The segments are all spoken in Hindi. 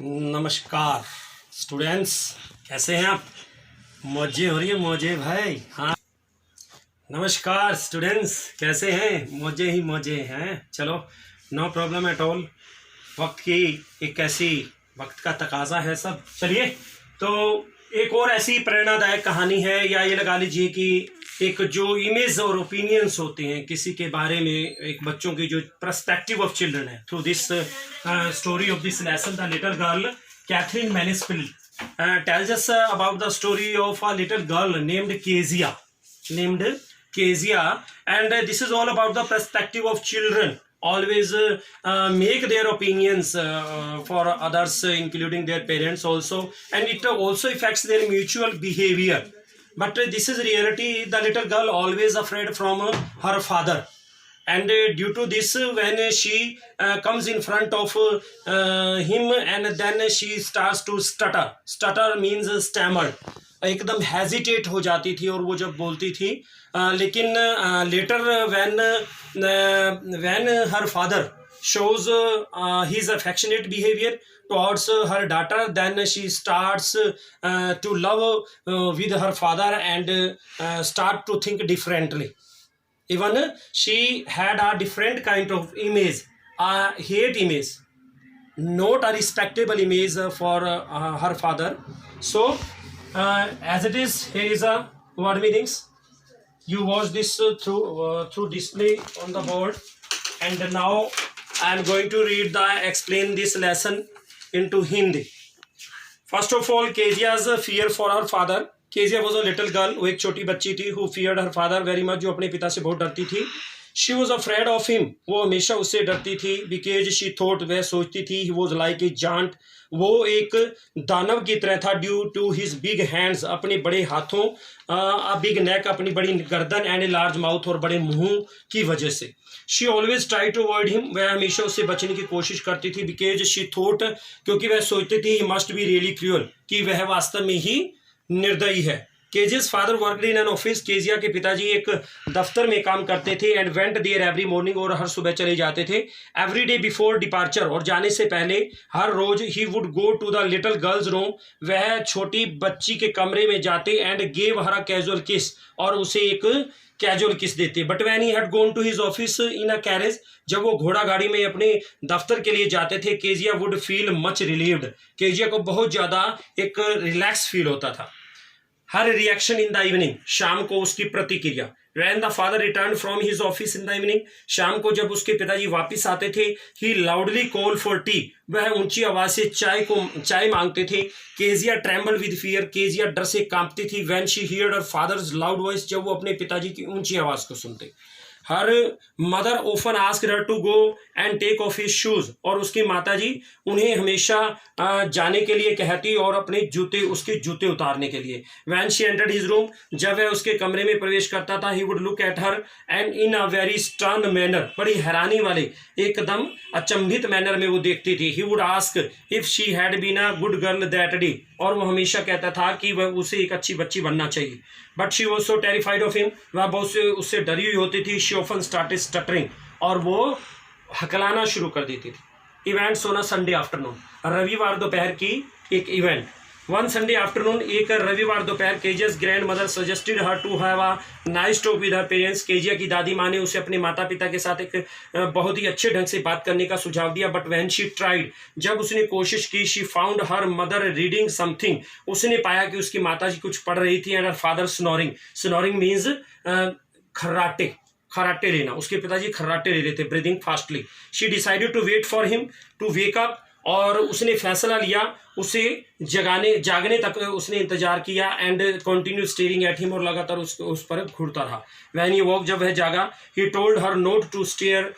नमस्कार स्टूडेंट्स, कैसे हैं आप? मौजे हो रही है मौजे भाई। हाँ, नमस्कार स्टूडेंट्स, कैसे हैं? मौजे ही मौजे हैं। चलो, नो प्रॉब्लम एट ऑल। वक्त की एक ऐसी वक्त का तकाजा है सब। चलिए, तो एक और ऐसी प्रेरणादायक कहानी है, या ये लगा लीजिए कि एक जो इमेज और ओपिनियंस होते हैं किसी के बारे में, एक बच्चों की जो पर्सपेक्टिव ऑफ चिल्ड्रन है, through this story of this lesson the little girl Katherine Mansfield tells us about the story of a little girl named Kezia, and this is all about the perspective of children. Always make their opinions for others, including their parents also, and it also affects their mutual behavior. But this is reality. The little girl always afraid from her father, and due to this, when she comes in front of him, and then she starts to stutter means stammered, एकदम हेजिटेट हो जाती थी और वो जब बोलती थी, लेकिन letter when her father shows his affectionate behavior towards her daughter, then she starts to love with her father and start to think differently. Even she had a different kind of image, a hate image, not a respectable image for her father. So as it is, here is a word meanings. You watch this through display on the board, and now I am going to explain this lesson into Hindi. First of all, Kezia's fear for her father. Kezia was a little girl, वो एक छोटी बच्ची थी, who feared her father very much, जो अपने पिता से बहुत डरती थी. She was afraid of him, वो हमेशा उससे डरती थी, because she thought, वह सोचती थी, he was like a giant, वो एक दानव की तरह था, due to his big hands, अपने बड़े हाथों, a big neck, अपनी बड़ी गर्दन, and a large mouth, और बड़े मुंह की वजह से. She always tried to avoid him, वह हमेशा उससे बचने की कोशिश करती थी, because she thought, क्योंकि वह सोचती थी, he must be really cruel, कि वह वास्तव में ही निर्दयी है. Kezia's father worked in an office, Kezia के पिताजी एक दफ्तर में काम करते थे, and went there every morning, और हर सुबह चले जाते थे. एवरी डे बिफोर डिपार्चर, और जाने से पहले हर रोज, he would go to the little girl's room, वह छोटी बच्ची के कमरे में जाते, and gave her a casual kiss, और उसे एक कैजुअल किस देते. But when he had gone to his office in a carriage, जब वो घोड़ा गाड़ी में अपने दफ्तर के लिए जाते थे, Kezia would feel much relieved, Kezia को बहुत ज्यादा एक रिलैक्स फील होता था. हर रिएक्शन इन द इवनिंग, शाम को उसकी प्रतिक्रिया. When the father returned from his office in the evening, शाम को जब उसके पिताजी वापस आते थे, he loudly called for tea, वह ऊंची आवाज से चाय मांगते थे. Kezia trembled with fear, Kezia डर से कांपती थी. When she heard her father's loud voice, जब वो अपने पिताजी की ऊंची आवाज को सुनते. Her mother often asked her to go and take off his shoes, और उसकी माताजी उन्हें हमेशा जाने के लिए कहती और अपने उसके जूते उतारने के लिए. When she entered his room, जब वह उसके कमरे में प्रवेश करता था, he would look at her and in a very stern manner, बड़ी हैरानी वाले एकदम अचंभित मैनर में वो देखती थी. He would ask if she had been a good girl that day, और वो हमेशा कहता था कि वह उसे एक अच्छी बच्ची बनना चाहिए. But she was so terrified of him, वह बहुत से उससे डरी हुई होती थी. शी ऑफन स्टार्टेड स्टटरिंग, और वो हकलाना शुरू कर देती थी. Events on a Sunday afternoon, रविवार दोपहर की एक इवेंट. वन संडे आफ्टरनून, एक रविवार दोपहर, Kezia's grand mother suggested her to have a nice talk with her parents, Kezia की दादी माँ ने उसे अपने माता पिता के साथ एक बहुत ही अच्छे ढंग से बात करने का सुझाव दिया. बट व्हेन शी ट्राइड, जब उसने कोशिश की, she found her mother reading something, उसने पाया कि उसकी माता जी कुछ पढ़ रही थी. And her father snoring means खर्राटे लेना, उसके पिताजी खर्राटे ले रहे थे, breathing fastly. She decided to wait for him to wake up, और उसने फैसला लिया उसे जागने तक उसने इंतजार किया. And continue staring at him, और लगातार उस पर घूरता रहा. व्हेन ही वॉक, जब वह जागा, he told her not to stare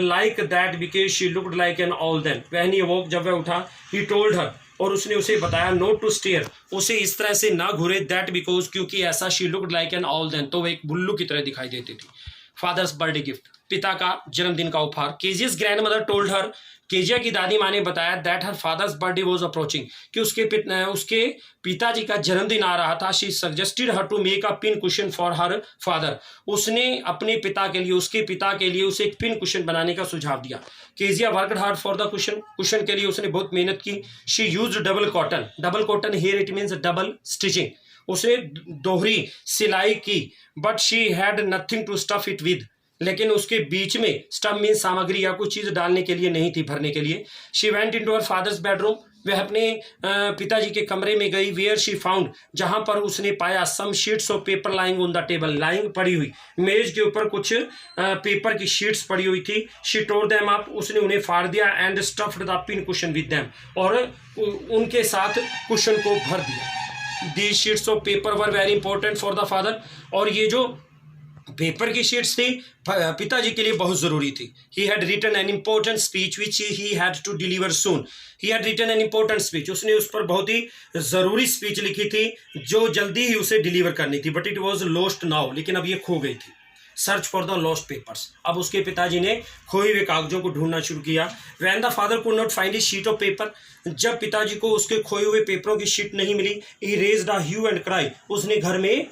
like that because she looked like an owl then. When he walk, जब वह उठा, ही टोल्ड हर, और उसने उसे बताया, नोट टू स्टेयर, उसे इस तरह से ना घूरे, दैट बिकॉज, क्योंकि ऐसा, she looked like an owl then, तो वह एक बुल्लू की तरह दिखाई देती थी. फादर्स बर्थडे गिफ्ट, पिता का जन्मदिन का उपहार। Kezia's grandmother told her, Kezia की दादी माँ ने बताया that her father's birthday was approaching, कि उसके पिताजी का जन्मदिन आ रहा था। She suggested her to make a pin cushion for her father, उसने अपने पिता के लिए, उसके पिता के लिए उसे एक पिन कुशन बनाने का सुझाव दिया। Kezia worked hard for the cushion के लिए उसने बहुत मेहनत की। She used double cotton here it means double stitching, उसे दोहरी सिलाई की। But she had nothing to stuff it with, लेकिन उसके बीच में स्टफ मीन्स सामग्री या कुछ चीज डालने के लिए नहीं थी, भरने के लिए। She went into her father's bedroom, वह अपने पिताजी के कमरे में गई। वेयर शी फाउंड, जहां पर उसने पाया some sheets of paper lying on the table, lying पड़ी हुई, मेज के ऊपर कुछ पेपर की शीट्स पड़ी हुई थी। शी टोर देम अप, उसने उन्हें फाड़ दिया। And stuffed the pin cushion with them, और उनके साथ कुशन को भर दिया। These sheets of paper were very important for the father, और ये जो पेपर की शीट्स थी पिताजी के लिए बहुत जरूरी थी। He had written an important speech which he had to deliver soon, he had written an important speech, उसने उस पर बहुत ही जरूरी स्पीच लिखी थी जो जल्दी ही उसे डिलीवर करनी थी। But it was lost now, लेकिन अब ये खो गई थी। Search for the lost papers, अब उसके पिताजी ने खोए हुए कागजों को ढूंढना शुरू किया। When the father could not find A sheet of paper, जब पिताजी को उसके खोए हुए पेपरों की शीट नहीं मिली, he raised a hue and cry, उसने घर में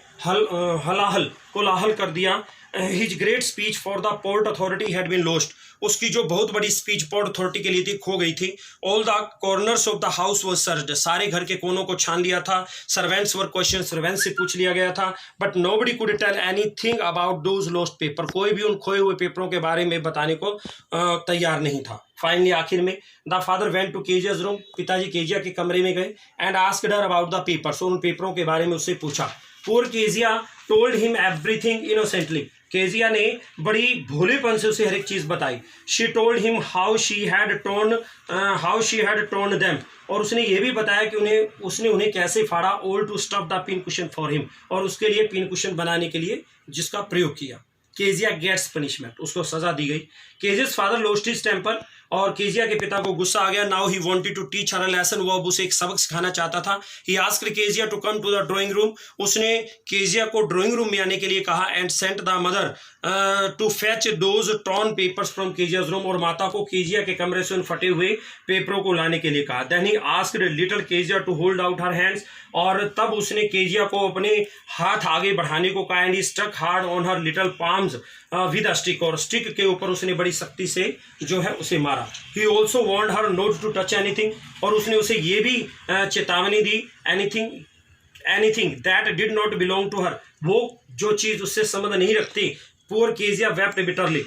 कोलाहल कर दिया। His great speech for the port authority had been lost, उसकी जो बहुत बड़ी स्पीच पोर्ट अथॉरिटी के लिए थी, खो गई थी। All the corners of the house was searched, सारे घर के कोनों को छान लिया था। सर्वेंट्स वर क्वेश्चन, सर्वेंट्स से पूछ लिया गया था। But nobody could tell anything about those lost paper, कोई भी उन खोए हुए पेपरों के बारे में बताने को तैयार नहीं था। फाइनली आखिर में the father went to Kezia's room, पिताजी केजिया के कमरे में गए। And asked her about the papers, उन पेपरों के बारे में उससे पूछा। Poor Kezia told him everything innocently, Kezia ने बड़ी भोलेपन से उसे हर एक चीज बताई। She told him how she had torn them, और उसने ये भी बताया कि उसने उन्हें कैसे फाड़ा। All to stuff the pin cushion for him, और उसके लिए पिन कुशन बनाने के लिए जिसका प्रयोग किया। केजिया गेट्स पनिशमेंट, उसको सजा दी गई। Kezia's father lost his temper, और केजिया के पिता को गुस्सा आ गया। Now he wanted to teach her a lesson, वो अब उसे एक सबक सिखाना चाहता था। He asked Kezia to come to the drawing room, उसने केजिया को ड्राइंग रूम में आने के लिए कहा। And sent the mother to fetch those torn papers from Kezia's room, और माता को केजिया के कमरे से उन फटे हुए पेपरों को लाने के लिए कहा। Then he asked little Kezia to hold out her hands, और तब उसने केजिया को अपने हाथ आगे बढ़ाने को कहा। And he struck hard on her little palms with a stick, और स्टिक के ऊपर उसने बड़ी सख्ती से जो है उसे मारा। He also warned her not to touch anything, और उसने उसे ये भी चेतावनी दी, anything that did not belong to her, वो जो चीज उससे संबंध नहीं रखती। Poor Kezia wept bitterly,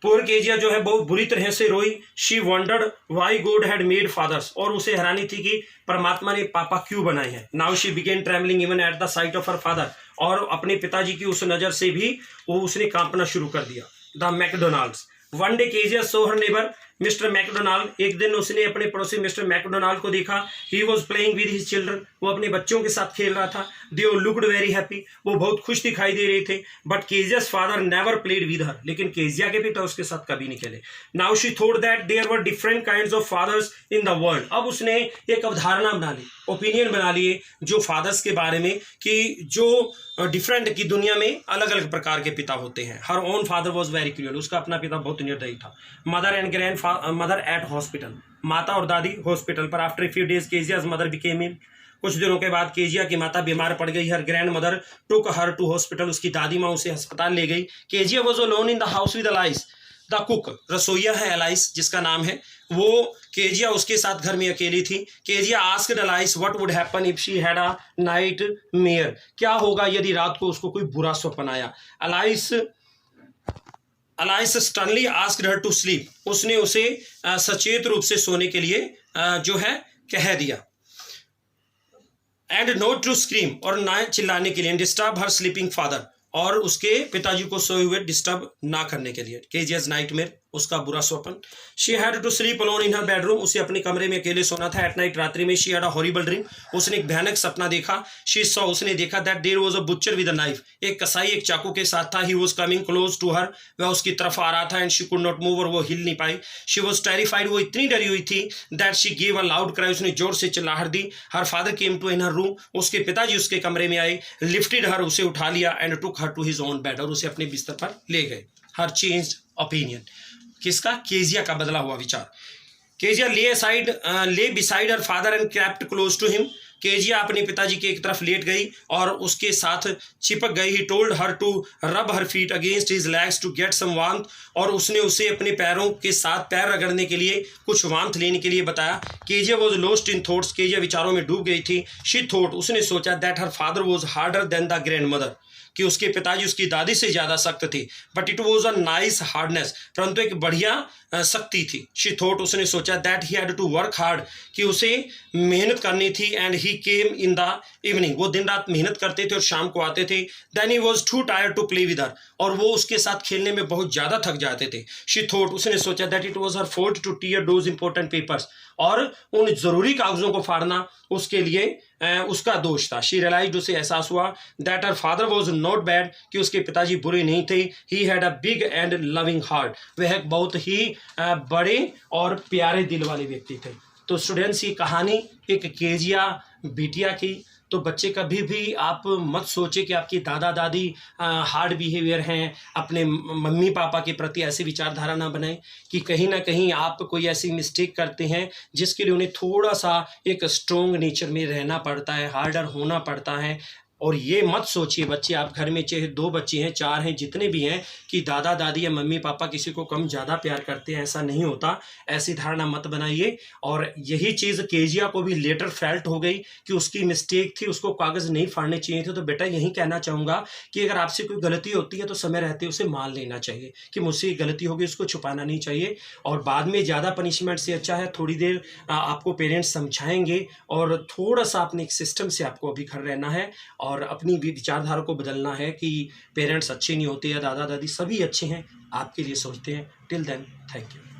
poor Kezia जो है बहुत बुरी तरह से रोई। She wondered why God had made fathers, और उसे हैरानी थी कि परमात्मा ने पापा क्यों बनाए हैं। Now she began trembling even at the sight of her father, और अपने पिताजी की उस नजर से भी वो उसने कांपना शुरू कर दिया। The McDonalds, one day Kezia saw her neighbour Mister McDonald, एक दिन उसने अपने पड़ोसी मिस्टर मैकडोनाल्ड को देखा। He was playing with his children, वो अपने बच्चों के साथ खेल रहा था। दे लुक्ड वेरी हैप्पी, वो बहुत खुश दिखाई दे रहे थे। But Kezia's father never played with her, लेकिन केजिया के पिता उसके साथ कभी नहीं खेले। Now she thought that there were different kinds of fathers in the world, अब उसने एक अवधारणा बना ली, ओपिनियन बना लिए जो फादर्स के बारे में, कि जो डिफरेंट की दुनिया में अलग अलग प्रकार के पिता होते हैं। Her own father was very cruel, उसका अपना पिता बहुत निर्दयी था। मदर एट हॉस्पिटल, माता और दादी हॉस्पिटल पर। After few days Kezia's mother became ill, कुछ दिनों के बाद केजिया की माता बीमार पड़ गई। Her grand mother took her to hospital, उसकी दादी माँ उसे अस्पताल ले गई। Kezia was alone in the house with Alice, the cook, रसोईया है एलाइस जिसका नाम है, वो केजिया उसके साथ घर में अकेली थी। Kezia asked alias what would happen if she had a night mayor, क्या होगा यदि रात को उसको कोई बुरा स्वप्न आया। Alice sternly asked her to sleep, उसने उसे सचेत रूप से सोने के लिए जो है कह दिया। एंड नॉट टू स्क्रीम, और ना चिल्लाने के लिए। डिस्टर्ब हर स्लीपिंग फादर, और उसके पिताजी को सोए हुए डिस्टर्ब ना करने के लिए। केजिया's नाइटमेयर उसका बुरा स्वप्न। She had to sleep alone in her bedroom, उसे अपने कमरे में अकेले सोना था। एट नाइट, रात्रि में, she had a horrible dream, उसने एक भयानक सपना देखा। शी सॉ, उसने देखा that there was a butcher with a knife, एक कसाई एक चाकू के साथ था। He was coming close to her, वह उसकी तरफ आ रहा था। And she could not move, और वो हिल नहीं पाई। शी वाज टेरिफाइड, वो इतनी डरी हुई थी। That she give a loud cry, उसने जोर से चिल्लाहट दी। Her father came to in her room, उसके पिताजी उसके कमरे में आए। लिफ्टेड हर, उसे उठा लिया। And took her to his own bed, और उसे अपने बिस्तर पर ले गए। हर चेंज्ड ओपिनियन, किसका? केजिया का बदला हुआ विचार। Kezia lay beside her father and crept close to him, Kezia अपने पिताजी के एक तरफ लेट गई और उसके साथ चिपक गई। ही told her to rub her feet against his legs to get some warmth, और उसने उसे अपने पैरों के साथ पैर रगड़ने के लिए, कुछ वार्मथ लेने के लिए बताया। Kezia was lost in thoughts, Kezia विचारों में डूब गई थी। शी थॉट, उसने सोचा that her father was harder than the grandmother, कि उसके पिताजी उसकी दादी से ज़्यादा सख्त थे। But it was a nice hardness, परंतु एक बढ़िया सख्ती थी। शी थॉट, उसने सोचा that he had to work hard, कि उसे मेहनत करनी थी। And he came in the evening, वो दिन रात मेहनत करते थे और शाम को आते थे। Then he was too tired to play with her, और वो उसके साथ खेलने में बहुत ज़्यादा थक जाते थे। शी थॉट, उसने सोचा that it was her fault to tear those important papers, और उन ज़रूरी कागज़ों को फाड़ना उसके लिए उसका दोष था। शी रियलाइज्ड, उसे एहसास हुआ that her father was not bad, कि उसके पिताजी बुरे नहीं थे। He had a big and loving heart, वह एक बहुत ही बड़े और प्यारे दिल वाले व्यक्ति थे। तो स्टूडेंट्स, ये कहानी एक केजिया बिटिया की। तो बच्चे कभी भी आप मत सोचे कि आपकी दादा दादी हार्ड बिहेवियर हैं, अपने मम्मी पापा के प्रति ऐसी विचारधारा ना बनाएं कि कहीं ना कहीं आप कोई ऐसी मिस्टेक करते हैं जिसके लिए उन्हें थोड़ा सा एक स्ट्रोंग नेचर में रहना पड़ता है, हार्डर होना पड़ता है। और ये मत सोचिए बच्चे, आप घर में चाहे 2 बच्चे हैं, 4 हैं, जितने भी हैं, कि दादा दादी या मम्मी पापा किसी को कम ज़्यादा प्यार करते हैं, ऐसा नहीं होता। ऐसी धारणा मत बनाइए। और यही चीज़ केजिया को भी लेटर फेल्ट हो गई कि उसकी मिस्टेक थी, उसको कागज़ नहीं फाड़ने चाहिए थे। तो बेटा यही कहना चाहूँगा कि अगर आपसे कोई गलती होती है तो समय रहते उसे मान लेना चाहिए कि मुझसे ये गलती होगी, उसको छुपाना नहीं चाहिए। और बाद में ज़्यादा पनिशमेंट से अच्छा है थोड़ी देर आपको पेरेंट्स समझाएंगे, और थोड़ा सा अपने एक सिस्टम से आपको अभी घर रहना है और अपनी विचारधारा को बदलना है कि पेरेंट्स अच्छे नहीं होते या दादा दादी सभी अच्छे हैं, आपके लिए सोचते हैं। Till then, thank you.